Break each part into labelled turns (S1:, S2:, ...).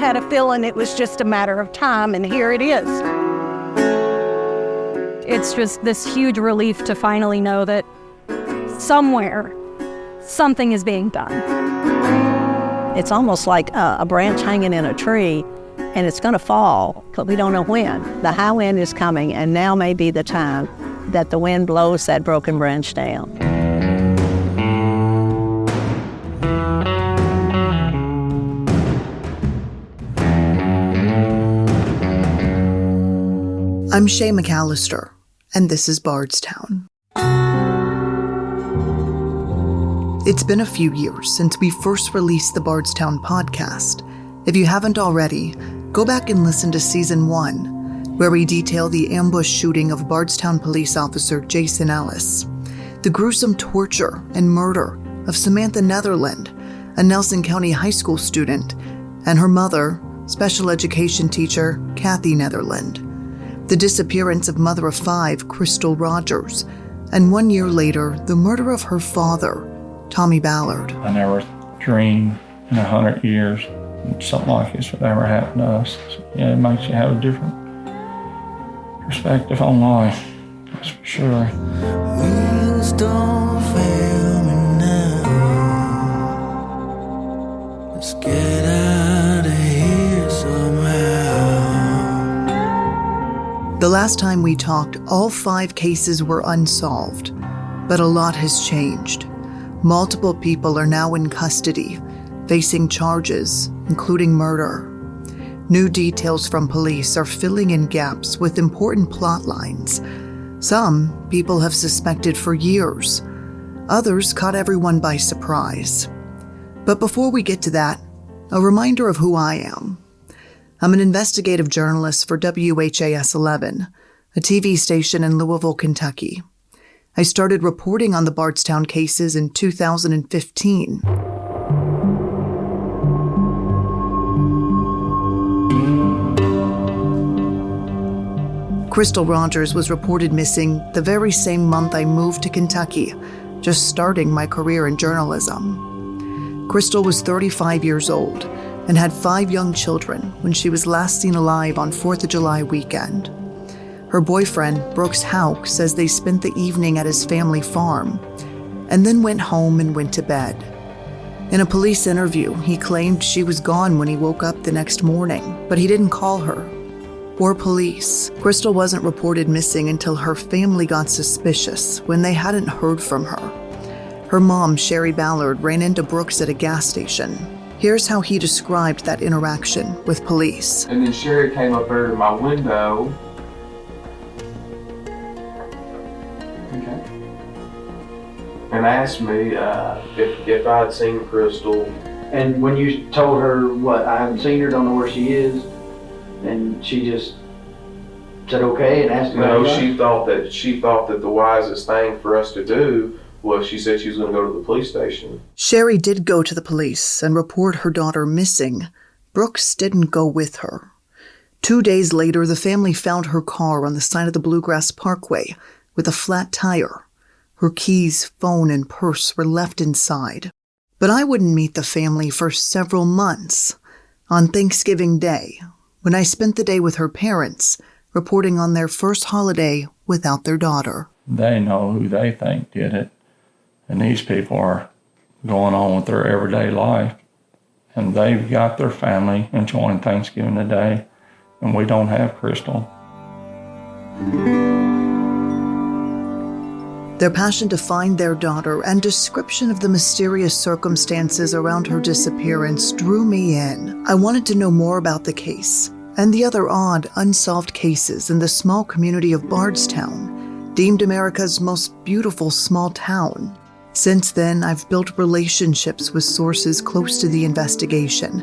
S1: had a feeling it was just a matter of time, and here it is. It's just this huge relief to finally know that somewhere, something is being done.
S2: It's almost like a branch hanging in a tree, and it's going to fall, but we don't know when. The high wind is coming, and now may be the time that the wind blows that broken branch down.
S3: I'm Shay McAllister, and this is Bardstown. It's been a few years since we first released the Bardstown podcast. If you haven't already, go back and listen to Season 1, where we detail the ambush shooting of Bardstown police officer Jason Ellis, the gruesome torture and murder of Samantha Netherland, a Nelson County High School student, and her mother, special education teacher Kathy Netherland, the disappearance of mother of 5, Crystal Rogers, and 1 year later, the murder of her father, Tommy Ballard.
S4: I never dreamed in 100 years something like this would ever happen to us. So, yeah, it makes you have a different perspective on life, that's for sure. Wheels don't fail me now. Let's get out of here somehow.
S3: The last time we talked, all 5 cases were unsolved, but a lot has changed. Multiple people are now in custody, facing charges, including murder. New details from police are filling in gaps with important plot lines. Some people have suspected for years. Others caught everyone by surprise. But before we get to that, a reminder of who I am. I'm an investigative journalist for WHAS 11, a TV station in Louisville, Kentucky. I started reporting on the Bardstown cases in 2015. Crystal Rogers was reported missing the very same month I moved to Kentucky, just starting my career in journalism. Crystal was 35 years old and had 5 young children when she was last seen alive on 4th of July weekend. Her boyfriend, Brooks Houck, says they spent the evening at his family farm and then went home and went to bed. In a police interview, he claimed she was gone when he woke up the next morning, but he didn't call her or police. Crystal wasn't reported missing until her family got suspicious when they hadn't heard from her. Her mom, Sherry Ballard, ran into Brooks at a gas station. Here's how he described that interaction with police.
S5: And then Sherry came up there to my window. And asked me if I had seen Crystal.
S6: And when you told her, what, I haven't seen her, don't know where she is, and she just said okay and asked me.
S5: No, she thought that the wisest thing for us to do was, she said she was going to go to the police station.
S3: Sherry did go to the police and report her daughter missing. Brooks didn't go with her. 2 days later, the family found her car on the side of the Bluegrass Parkway with a flat tire. Her keys, phone, and purse were left inside. But I wouldn't meet the family for several months. On Thanksgiving Day, when I spent the day with her parents, reporting on their first holiday without their daughter.
S4: They know who they think did it, and these people are going on with their everyday life, and they've got their family enjoying Thanksgiving today, and we don't have Crystal.
S3: Their passion to find their daughter and description of the mysterious circumstances around her disappearance drew me in. I wanted to know more about the case and the other odd, unsolved cases in the small community of Bardstown, deemed America's most beautiful small town. Since then, I've built relationships with sources close to the investigation,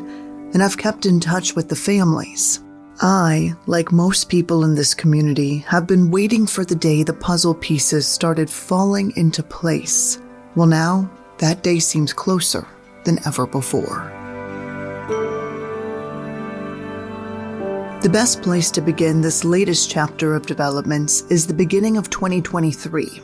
S3: and I've kept in touch with the families. I, like most people in this community, have been waiting for the day the puzzle pieces started falling into place. Well, now, that day seems closer than ever before. The best place to begin this latest chapter of developments is the beginning of 2023.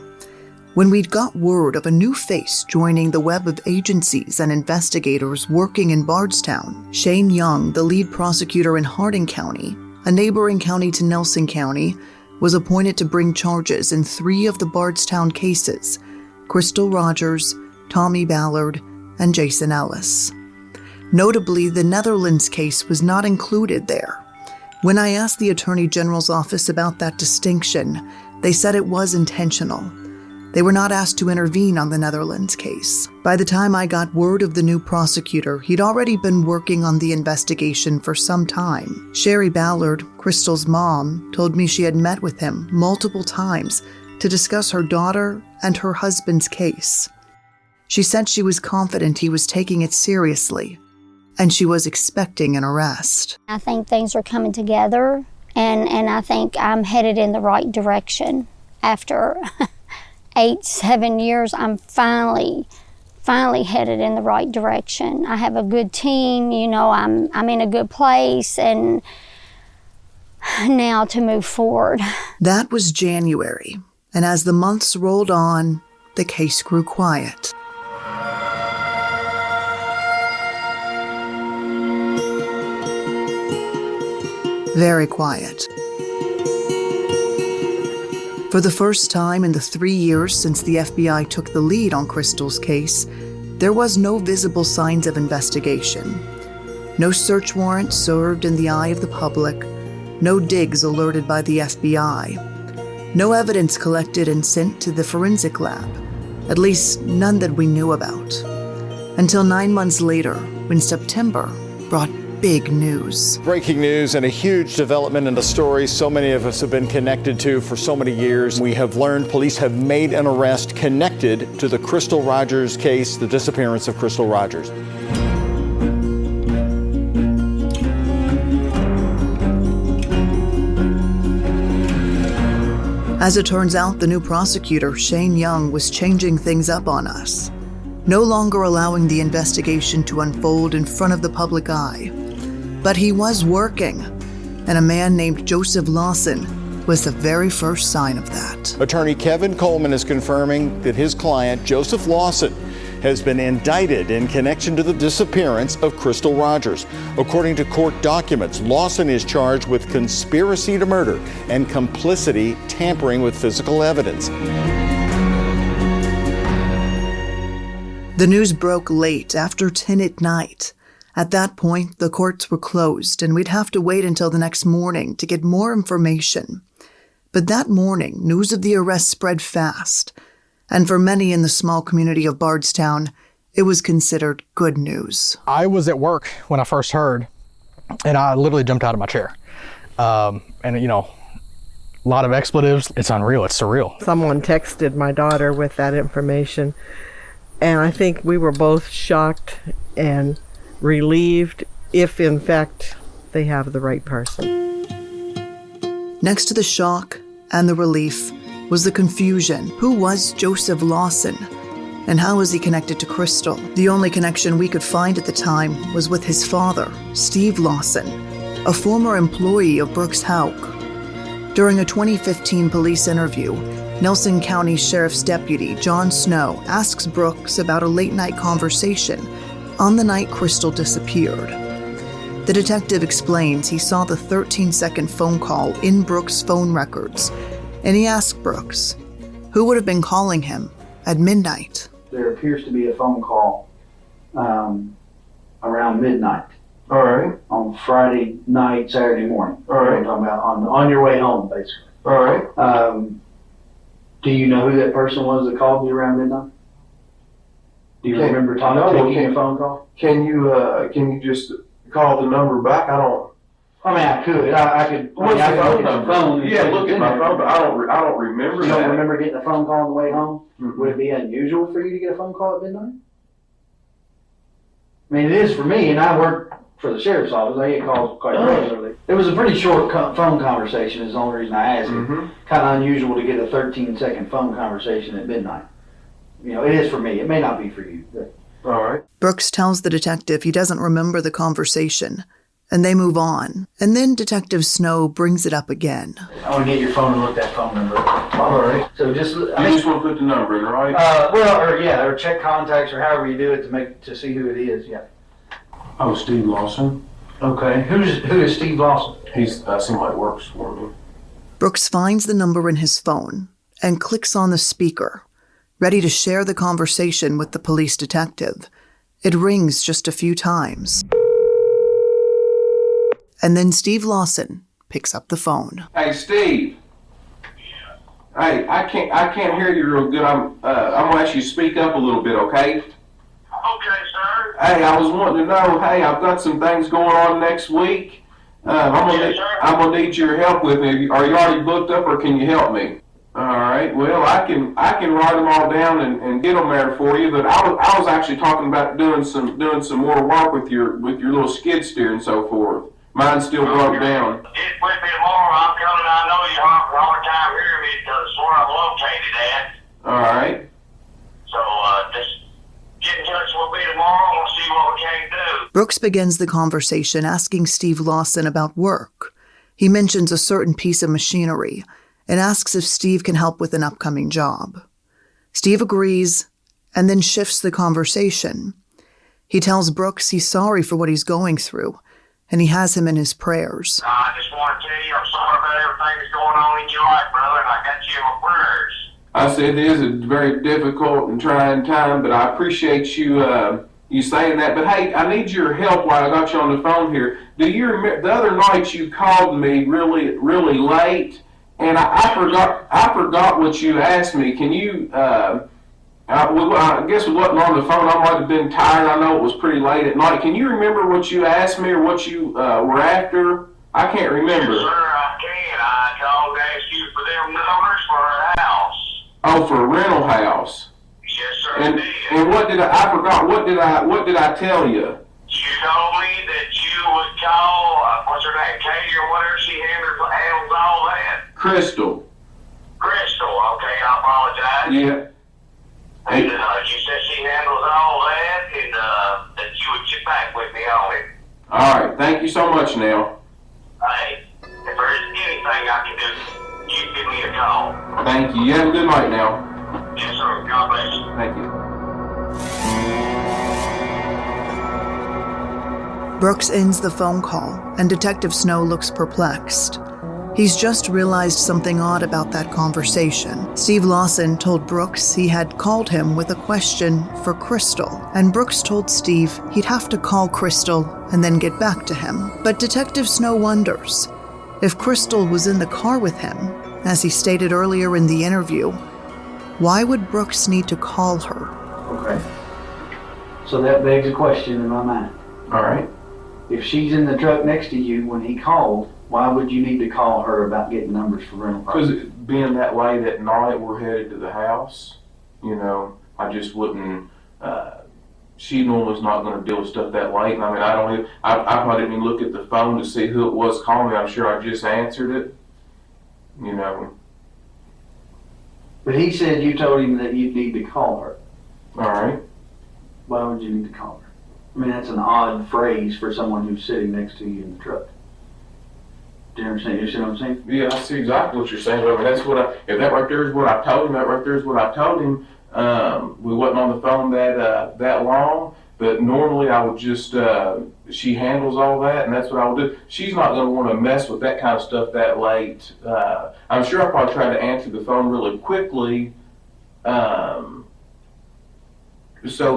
S3: when we'd got word of a new face joining the web of agencies and investigators working in Bardstown. Shane Young, the lead prosecutor in Hardin County, a neighboring county to Nelson County, was appointed to bring charges in 3 of the Bardstown cases: Crystal Rogers, Tommy Ballard, and Jason Ellis. Notably, the Netherlands case was not included there. When I asked the Attorney General's office about that distinction, they said it was intentional. They were not asked to intervene on the Netherlands case. By the time I got word of the new prosecutor, he'd already been working on the investigation for some time. Sherry Ballard, Crystal's mom, told me she had met with him multiple times to discuss her daughter and her husband's case. She said she was confident he was taking it seriously, and she was expecting an arrest.
S7: I think things are coming together, and I think I'm headed in the right direction. After 7 years, I'm finally headed in the right direction. I have a good team, I'm in a good place, and now to move forward.
S3: That was January, and as the months rolled on, the case grew quiet. Very quiet. For the first time in the 3 years since the FBI took the lead on Crystal's case, there was no visible signs of investigation. No search warrant served in the eye of the public, no digs alerted by the FBI, no evidence collected and sent to the forensic lab, at least none that we knew about. Until 9 months later, when September brought big news.
S8: Breaking news and a huge development in the story so many of us have been connected to for so many years. We have learned police have made an arrest connected to the Crystal Rogers case, the disappearance of Crystal Rogers.
S3: As it turns out, the new prosecutor, Shane Young, was changing things up on us, no longer allowing the investigation to unfold in front of the public eye. But he was working, and a man named Joseph Lawson was the very first sign of that.
S8: Attorney Kevin Coleman is confirming that his client, Joseph Lawson, has been indicted in connection to the disappearance of Crystal Rogers. According to court documents, Lawson is charged with conspiracy to murder and complicity tampering with physical evidence.
S3: The news broke late, after 10 at night. At that point, the courts were closed, and we'd have to wait until the next morning to get more information. But that morning, news of the arrest spread fast, and for many in the small community of Bardstown, it was considered good news.
S9: I was at work when I first heard, and I literally jumped out of my chair. A lot of expletives. It's unreal. It's surreal.
S10: Someone texted my daughter with that information, and I think we were both shocked and relieved if, in fact, they have the right person.
S3: Next to the shock and the relief was the confusion. Who was Joseph Lawson? And how was he connected to Crystal? The only connection we could find at the time was with his father, Steve Lawson, a former employee of Brooks Houck. During a 2015 police interview, Nelson County Sheriff's Deputy John Snow asks Brooks about a late-night conversation on the night Crystal disappeared. The detective explains he saw the 13-second phone call in Brooks' phone records, and he asked Brooks who would have been calling him at midnight.
S6: There appears to be a phone call around midnight.
S5: All right.
S6: On Friday night, Saturday morning.
S5: All right.
S6: I'm talking about on your way home, basically.
S5: All right.
S6: Do you know who that person was that called you around midnight? Do you remember taking a phone call?
S5: Can you just call the number back? I mean,
S6: I could. I could.
S5: What's
S6: I
S5: the
S6: could
S5: phone
S6: look at
S5: number?
S6: your phone.
S5: Yeah, look at my phone, but I don't remember
S6: You
S5: that.
S6: don't remember getting a phone call on the way home?
S5: Mm-hmm.
S6: Would it be unusual for you to get a phone call at midnight? I mean, it is for me, and I work for the sheriff's office. I get calls quite regularly. It was a pretty short phone conversation is the only reason I asked it.
S5: Mm-hmm.
S6: Kind of unusual to get a 13-second phone conversation at midnight. It is for me. It may not be for you. But.
S5: All right.
S3: Brooks tells the detective he doesn't remember the conversation, and they move on. And then Detective Snow brings it up again.
S6: I want to get your phone and look that phone number. All right. So just,
S5: You just want to put the number in, right?
S6: or check contacts or however you do it to see who it is. Yeah.
S5: Oh, Steve Lawson.
S6: Okay. Who is Steve Lawson?
S5: He's somebody works for me.
S3: Brooks finds the number in his phone and clicks on the speaker, ready to share the conversation with the police detective. It rings just a few times. And then Steve Lawson picks up the phone.
S5: Hey, Steve. Hey, I can't hear you real good. I'm gonna ask you to speak up a little bit, okay?
S11: Okay, sir.
S5: Hey, I was wanting to know. Hey, I've got some things going on next week. I'm gonna need your help with me. Are you already booked up, or can you help me? All right. Well, I can write them all down and get them there for you. But I was actually talking about doing some more work with your little skid steer and so forth. Mine's still broke down.
S11: Get with me tomorrow. I'm coming. I know you have a hard time hearing me because it's where I'm located at.
S5: All right.
S11: So just get in touch with me tomorrow and we'll see what we can do.
S3: Brooks begins the conversation asking Steve Lawson about work. He mentions a certain piece of machinery and asks if Steve can help with an upcoming job. Steve agrees and then shifts the conversation. He tells Brooks he's sorry for what he's going through, and he has him in his prayers.
S11: I just want to tell you I'm sorry about everything that's going on in your life, brother, and I got you in my prayers.
S5: I said it is a very difficult and trying time, but I appreciate you saying that. But hey, I need your help while I got you on the phone here. Do you remember the other night you called me really, really late, and I forgot what you asked me. Can you? I guess it wasn't on the phone. I might have been tired. I know it was pretty late at night. Can you remember what you asked me or what you were after? I can't remember.
S11: Yes, sir, I can. I called to ask you for them numbers for a house.
S5: Oh, for a rental house.
S11: Yes, sir,
S5: And
S11: I did.
S5: and what did I forgot? What did I tell you?
S11: You told me that you would call, what's her name, Katie or whatever, she handles all that.
S5: Crystal.
S11: Crystal, okay, I apologize.
S5: Yeah.
S11: And she said she handles all that, and that you would get back with me on it.
S5: All right. Thank you so much, now.
S11: Hey, if there's anything I can do, you give me a call.
S5: Thank you. You have a good night now.
S11: Yes, sir. God bless you.
S5: Thank you.
S3: Brooks ends the phone call, and Detective Snow looks perplexed. He's just realized something odd about that conversation. Steve Lawson told Brooks he had called him with a question for Crystal, and Brooks told Steve he'd have to call Crystal and then get back to him. But Detective Snow wonders if Crystal was in the car with him, as he stated earlier in the interview. Why would Brooks need to call her?
S6: Okay. So that begs a question in my mind.
S5: All right.
S6: If she's in the truck next to you when he called, why would you need to call her about getting numbers for rental property?
S5: Because being that late at night, we're headed to the house. You know, I just wouldn't. She normally's not going to deal with stuff that late. And I mean, I probably didn't even look at the phone to see who it was calling me. I'm sure I just answered it. You know.
S6: But he said you told him that you'd need to call her.
S5: All right.
S6: Why would you need to call her? I mean, that's an odd phrase for someone who's sitting next to you in the truck. Do you understand? You see what I'm saying?
S5: Yeah, I see exactly what you're saying. I mean, that's what if that right there is what I told him, that right there is what I told him. We wasn't on the phone that long, but normally I would just, she handles all that, and that's what I would do. She's not going to want to mess with that kind of stuff that late. I'm sure I'll probably try to answer the phone really quickly, so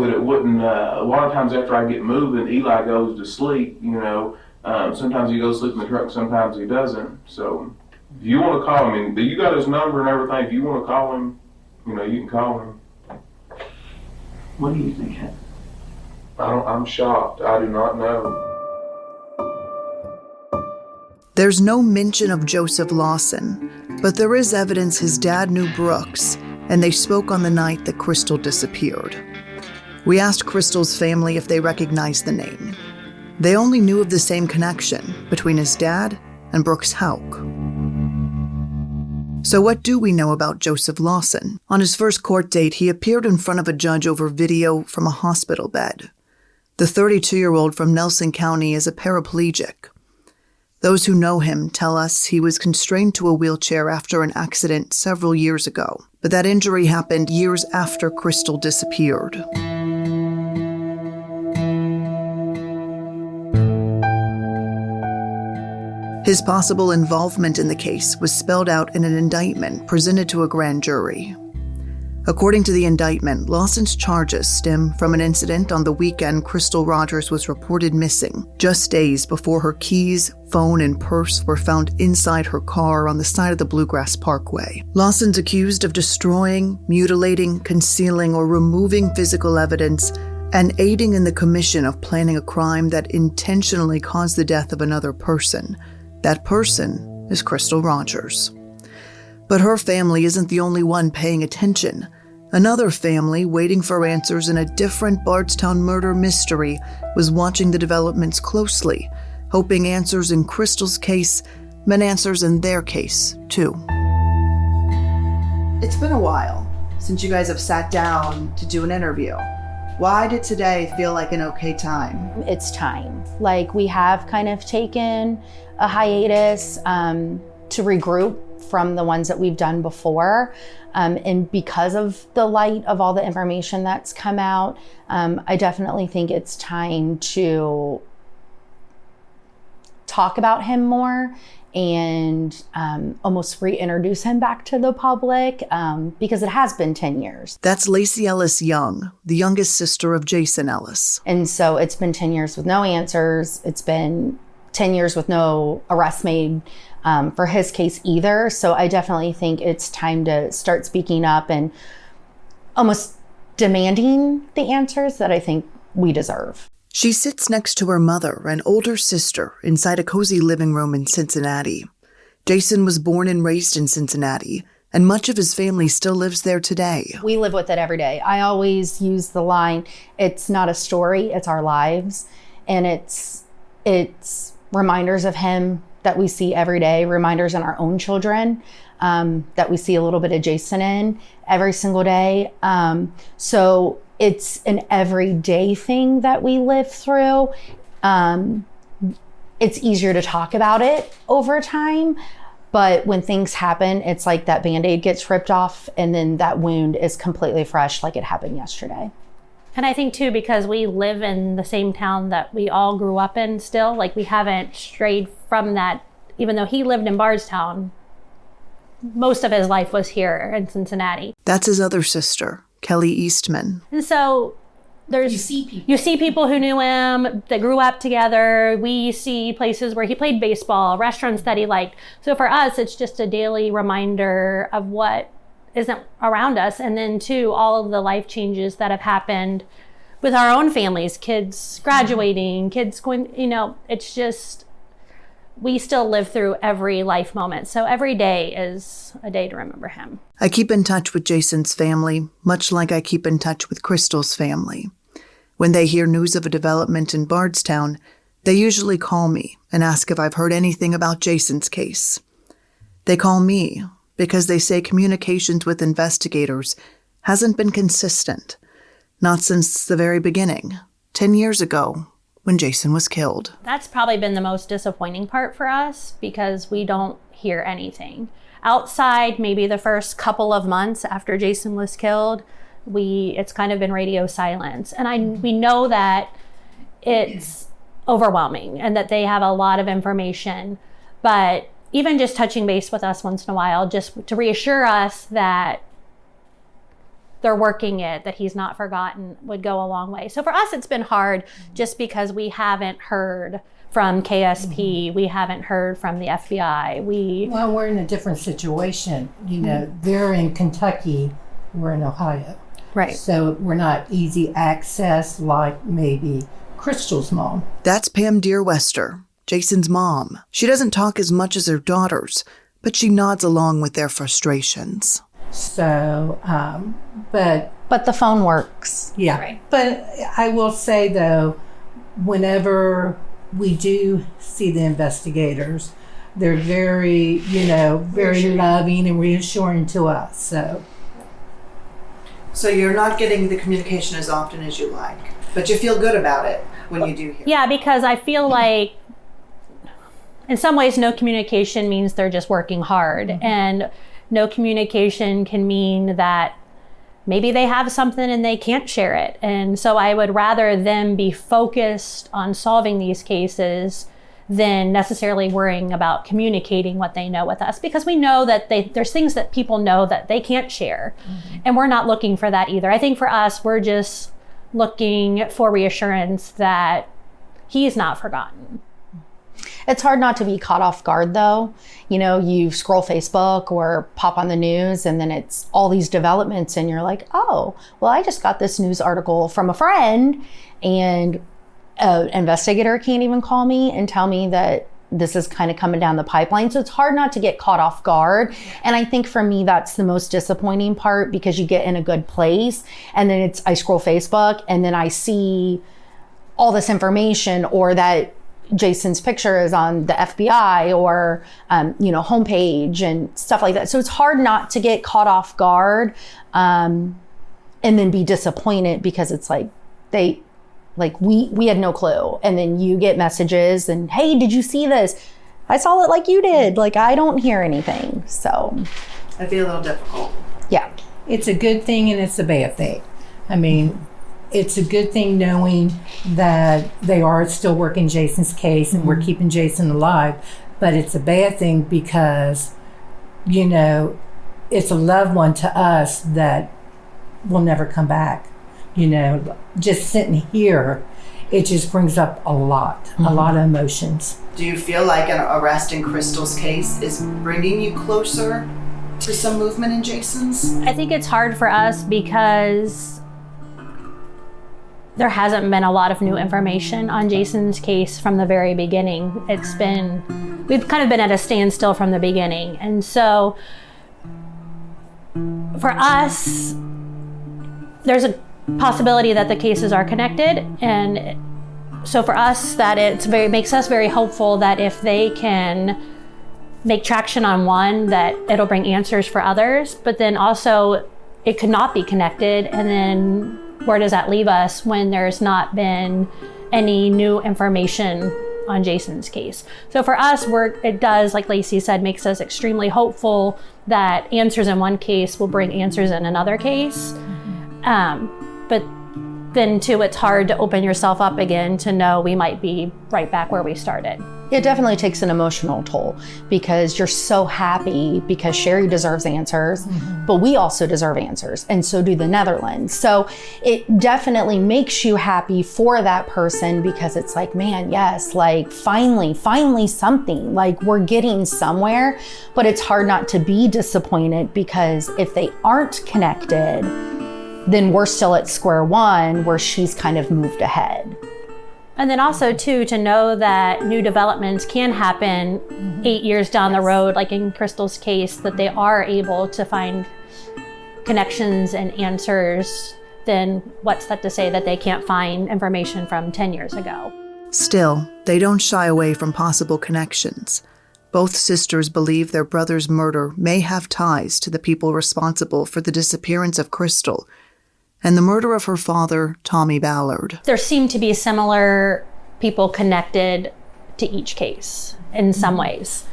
S5: that it wouldn't, a lot of times after I get moving, Eli goes to sleep, you know. Sometimes he goes to sleep in the truck, sometimes he doesn't. So if you want to call him, you got his number and everything. If you want to call him, you know, you can call him.
S6: What do you think happened?
S5: I'm shocked. I do not know.
S3: There's no mention of Joseph Lawson, but there is evidence his dad knew Brooks, and they spoke on the night that Crystal disappeared. We asked Crystal's family if they recognized the name. They only knew of the same connection between his dad and Brooks Houck. So what do we know about Joseph Lawson? On his first court date, he appeared in front of a judge over video from a hospital bed. The 32-year-old from Nelson County is a paraplegic. Those who know him tell us he was constrained to a wheelchair after an accident several years ago, but that injury happened years after Crystal disappeared. His possible involvement in the case was spelled out in an indictment presented to a grand jury. According to the indictment, Lawson's charges stem from an incident on the weekend Crystal Rogers was reported missing, just days before her keys, phone, and purse were found inside her car on the side of the Bluegrass Parkway. Lawson's accused of destroying, mutilating, concealing, or removing physical evidence and aiding in the commission of planning a crime that intentionally caused the death of another person. That person is Crystal Rogers. But her family isn't the only one paying attention. Another family, waiting for answers in a different Bardstown murder mystery, was watching the developments closely, hoping answers in Crystal's case meant answers in their case, too.
S12: It's been a while since you guys have sat down to do an interview. Why did today feel like an okay time?
S13: It's time. Like, we have kind of taken a hiatus to regroup from the ones that we've done before. And because of the light of all the information that's come out, I definitely think it's time to talk about him more and almost reintroduce him back to the public because it has been 10 years.
S3: That's Lacey Ellis Young, the youngest sister of Jason Ellis.
S13: And so it's been 10 years with no answers. It's been 10 years with no arrest made for his case either. So I definitely think it's time to start speaking up and almost demanding the answers that I think we deserve.
S3: She sits next to her mother and older sister inside a cozy living room in Cincinnati. Jason was born and raised in Cincinnati, and much of his family still lives there today.
S13: We live with it every day. I always use the line, it's not a story, it's our lives. And it's reminders of him that we see every day, reminders in our own children that we see a little bit of Jason in every single day. So it's an everyday thing that we live through. It's easier to talk about it over time, but when things happen, it's like that Band-Aid gets ripped off and then that wound is completely fresh like it happened yesterday.
S14: And I think too, because we live in the same town that we all grew up in still, like we haven't strayed from that, even though he lived in Bardstown, most of his life was here in Cincinnati.
S3: That's his other sister, Kelly Eastman.
S14: And so you see people who knew him, that grew up together. We see places where he played baseball, restaurants that he liked. So for us, it's just a daily reminder of what isn't around us. And then too, all of the life changes that have happened with our own families, kids graduating, kids going, it's just, we still live through every life moment. So every day is a day to remember him.
S3: I keep in touch with Jason's family, much like I keep in touch with Crystal's family. When they hear news of a development in Bardstown, they usually call me and ask if I've heard anything about Jason's case. They call me because they say communications with investigators hasn't been consistent, not since the very beginning, 10 years ago, when Jason was killed.
S14: That's probably been the most disappointing part for us because we don't hear anything. Outside, maybe the first couple of months after Jason was killed, it's kind of been radio silence. And we know that it's overwhelming and that they have a lot of information, but even just touching base with us once in a while, just to reassure us that they're working it, that he's not forgotten, would go a long way. So for us, it's been hard just because we haven't heard from KSP. We haven't heard from the FBI.
S15: Well, we're in a different situation. They're in Kentucky, we're in Ohio.
S14: Right.
S15: So we're not easy access like maybe Crystal's mom.
S3: That's Pam Deerwester, Jason's mom. She doesn't talk as much as her daughters, but she nods along with their frustrations.
S15: So, but
S13: the phone works.
S15: Yeah. Right. But I will say though, whenever we do see the investigators, they're very, very loving and reassuring to us.
S12: So you're not getting the communication as often as you like? But you feel good about it when you do hear.
S14: Yeah, because I feel like in some ways no communication means they're just working hard. And no communication can mean that maybe they have something and they can't share it. And so I would rather them be focused on solving these cases than necessarily worrying about communicating what they know with us, because we know that there's things that people know that they can't share. And we're not looking for that either. I think for us, we're just looking for reassurance that he's not forgotten.
S13: It's hard not to be caught off guard though. You know, you scroll Facebook or pop on the news and then it's all these developments and you're like, oh, well, I just got this news article from a friend and an investigator can't even call me and tell me that this is kind of coming down the pipeline. So it's hard not to get caught off guard. And I think for me, that's the most disappointing part, because you get in a good place and then I scroll Facebook and then I see all this information, or that Jason's picture is on the FBI or, homepage and stuff like that. So it's hard not to get caught off guard and then be disappointed, because it's like we had no clue. And then you get messages and, hey, did you see this? I saw it like you did. Like, I don't hear anything. So
S12: That'd be a little difficult.
S13: Yeah.
S15: It's a good thing and it's a bad thing. I mean, it's a good thing knowing that they are still working Jason's case and we're keeping Jason alive, but it's a bad thing because, it's a loved one to us that will never come back. Just sitting here, it just brings up a lot of emotions.
S12: Do you feel like an arrest in Crystal's case is bringing you closer to some movement in Jason's?
S14: I think it's hard for us because there hasn't been a lot of new information on Jason's case from the very beginning. We've kind of been at a standstill from the beginning. And so for us, there's a possibility that the cases are connected. And so for us, that makes us very hopeful that if they can make traction on one, that it'll bring answers for others. But then also it could not be connected. And then where does that leave us when there's not been any new information on Jason's case? So for us, it does, like Lacey said, makes us extremely hopeful that answers in one case will bring answers in another case. But then too, it's hard to open yourself up again to know we might be right back where we started.
S13: It definitely takes an emotional toll, because you're so happy because Sherry deserves answers, but we also deserve answers, and so do the Netherlands. So it definitely makes you happy for that person, because it's like, man, yes, like finally something, like we're getting somewhere. But it's hard not to be disappointed, because if they aren't connected, then we're still at square one where she's kind of moved ahead.
S14: And then also too, to know that new developments can happen 8 years down the road, like in Crystal's case, that they are able to find connections and answers, then what's that to say that they can't find information from 10 years ago?
S3: Still, they don't shy away from possible connections. Both sisters believe their brother's murder may have ties to the people responsible for the disappearance of Crystal and the murder of her father, Tommy Ballard.
S14: There seem to be similar people connected to each case in some ways.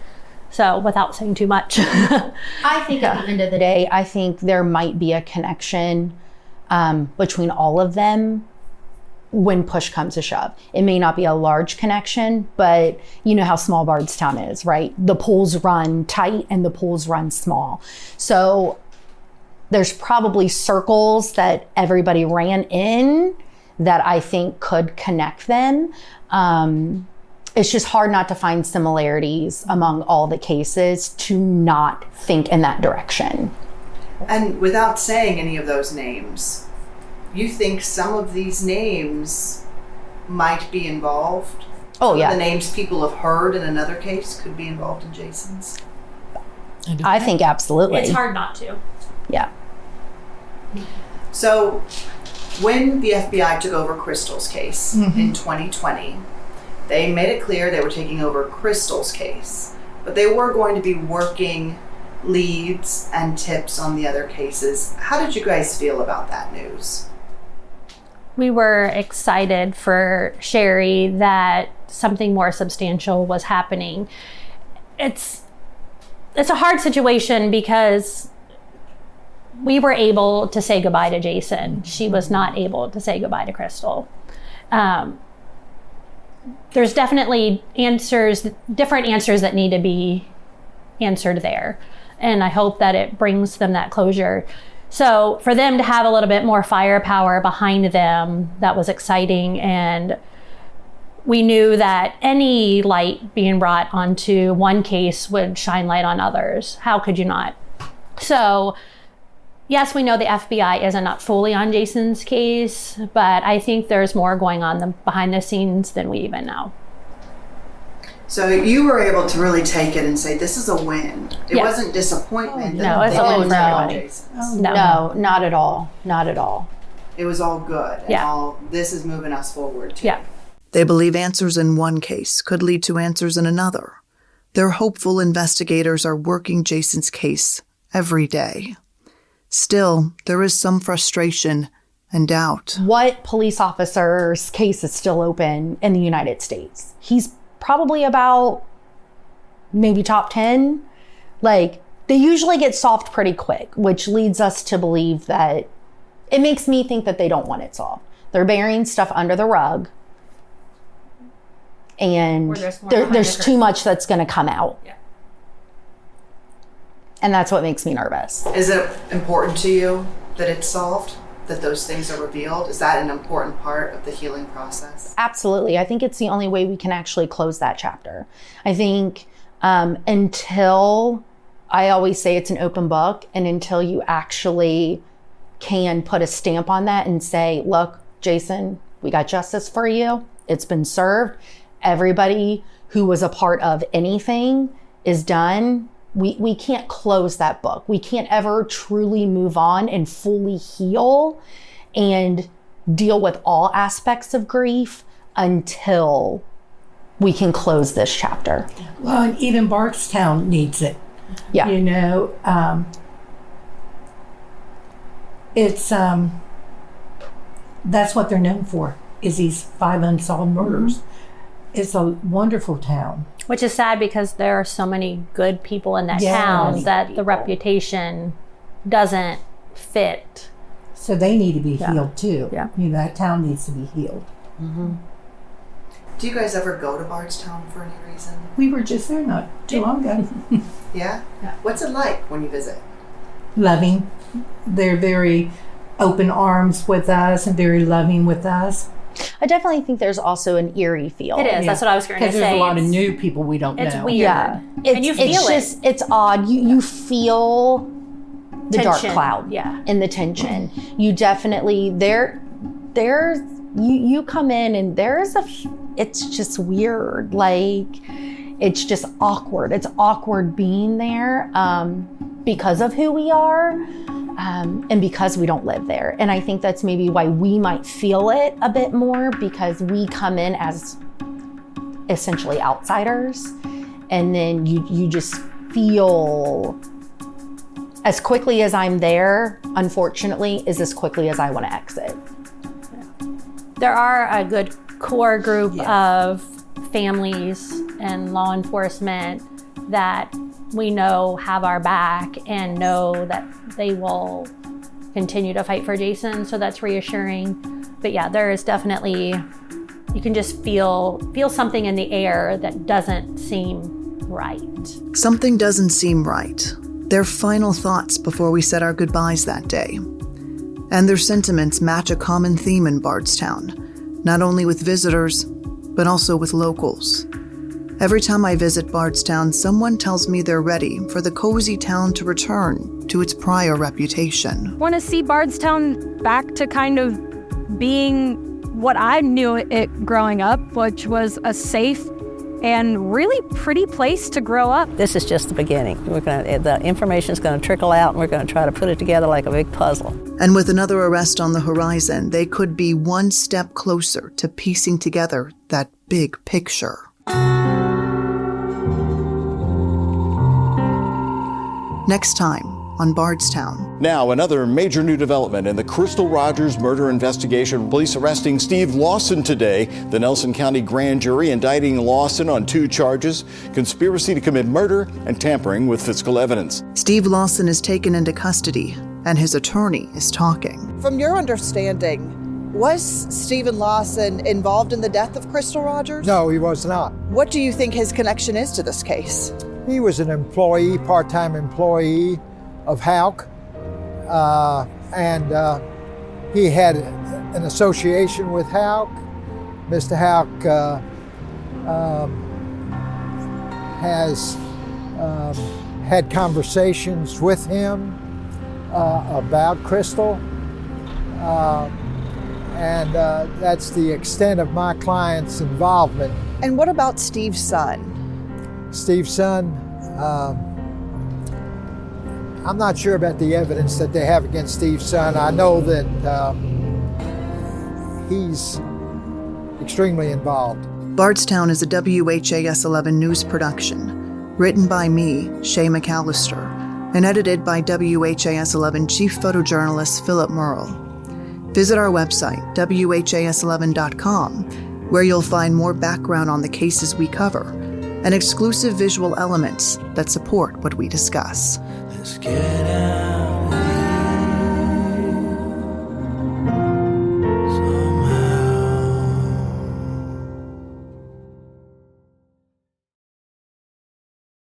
S14: So without saying too much.
S13: I think at the end of the day, I think there might be a connection between all of them when push comes to shove. It may not be a large connection, but you know how small Bardstown is, right? The pools run tight and the pools run small. So there's probably circles that everybody ran in that I think could connect them. It's just hard not to find similarities among all the cases to not think in that direction.
S12: And without saying any of those names, you think some of these names might be involved?
S13: Oh, yeah.
S12: The names people have heard in another case could be involved in Jason's?
S13: I think absolutely.
S14: It's hard not to.
S13: Yeah.
S12: So when the FBI took over Crystal's case in 2020, they made it clear they were taking over Crystal's case, but they were going to be working leads and tips on the other cases. How did you guys feel about that news?
S14: we were excited for Sherry that something more substantial was happening. It's a hard situation because we were able to say goodbye to Jason. She was not able to say goodbye to Crystal. There's definitely different answers that need to be answered there. And I hope that it brings them that closure. So for them to have a little bit more firepower behind them, that was exciting. And we knew that any light being brought onto one case would shine light on others. How could you not? So yes, we know the FBI isn't up fully on Jason's case, but I think there's more going on behind the scenes than we even know.
S12: So you were able to really take it and say, this is a win. It wasn't disappointment.
S14: No, it's a win for everybody.
S13: No, not at all. Not at all.
S12: It was all good. And this is moving us forward too.
S14: Yeah.
S3: They believe answers in one case could lead to answers in another. Their hopeful investigators are working Jason's case every day. Still, there is some frustration and doubt.
S13: What police officer's case is still open in the United States? He's probably about maybe top 10. Like, they usually get solved pretty quick, which leads us to believe that it makes me think that they don't want it solved. They're burying stuff under the rug. And there's too much that's going to come out. Yeah. And that's what makes me nervous.
S12: Is it important to you that it's solved? That those things are revealed? Is that an important part of the healing process?
S13: Absolutely. I think it's the only way we can actually close that chapter. I think until, I always say it's an open book, and until you actually can put a stamp on that and say, look, Jason, we got justice for you. It's been served. Everybody who was a part of anything is done. We can't close that book. We can't ever truly move on and fully heal and deal with all aspects of grief until we can close this chapter.
S15: Well, and even Bardstown needs it.
S13: Yeah.
S15: You know, it's, that's what they're known for, is these 5 unsolved murders. Mm-hmm. It's a wonderful town.
S14: Which is sad because there are so many good people in that town that the reputation doesn't fit.
S15: So they need to be healed too.
S14: Yeah.
S15: You know, that town needs to be healed.
S12: Mm-hmm. Do you guys ever go to Bardstown for any reason?
S15: We were just there not too long ago.
S12: Yeah? What's it like when you visit?
S15: Loving. They're very open arms with us and very loving with us.
S13: I definitely think there's also an eerie feel.
S14: It is. Yeah. That's what I was going to say.
S15: Because there's a lot of new people we don't know.
S14: It's weird.
S13: Yeah.
S14: And you feel it.
S13: It's odd. You feel the
S14: tension.
S13: dark cloud.
S14: Yeah.
S13: And the tension. You definitely, you come in and it's just weird. Like, it's just awkward. It's awkward being there because of who we are. And because we don't live there. And I think that's maybe why we might feel it a bit more, because we come in as essentially outsiders. And then you just feel, as quickly as I'm there, unfortunately, is as quickly as I want to exit.
S14: There are a good core group of families and law enforcement that we know have our back and know that they will continue to fight for Jason. So that's reassuring. But yeah, there is definitely, you can just feel something in the air that doesn't seem right.
S3: Something doesn't seem right. Their final thoughts before we said our goodbyes that day. And their sentiments match a common theme in Bardstown, not only with visitors, but also with locals. Every time I visit Bardstown, someone tells me they're ready for the cozy town to return to its prior reputation.
S1: Want to see Bardstown back to kind of being what I knew it growing up, which was a safe and really pretty place to grow up.
S2: This is just the beginning. The information is going to trickle out, and we're going to try to put it together like a big puzzle.
S3: And with another arrest on the horizon, they could be one step closer to piecing together that big picture. Next time on Bardstown.
S8: Now, another major new development in the Crystal Rogers murder investigation. Police arresting Steve Lawson today. The Nelson County grand jury indicting Lawson on 2 charges: conspiracy to commit murder and tampering with physical evidence.
S3: Steve Lawson is taken into custody, and his attorney is talking.
S12: From your understanding, was Stephen Lawson involved in the death of Crystal Rogers?
S16: No, he was not.
S12: What do you think his connection is to this case?
S16: He was an employee, part-time employee of Houck, and he had an association with Houck. Mr. Houck has had conversations with him about Crystal. And that's the extent of my client's involvement.
S12: And what about Steve's son?
S16: Steve's son, I'm not sure about the evidence that they have against Steve's son. I know that he's extremely involved.
S3: Bardstown is a WHAS 11 news production, written by me, Shay McAllister, and edited by WHAS 11 chief photojournalist Philip Merle. Visit our website, WHAS11.com, where you'll find more background on the cases we cover and exclusive visual elements that support what we discuss.
S17: Let's get out.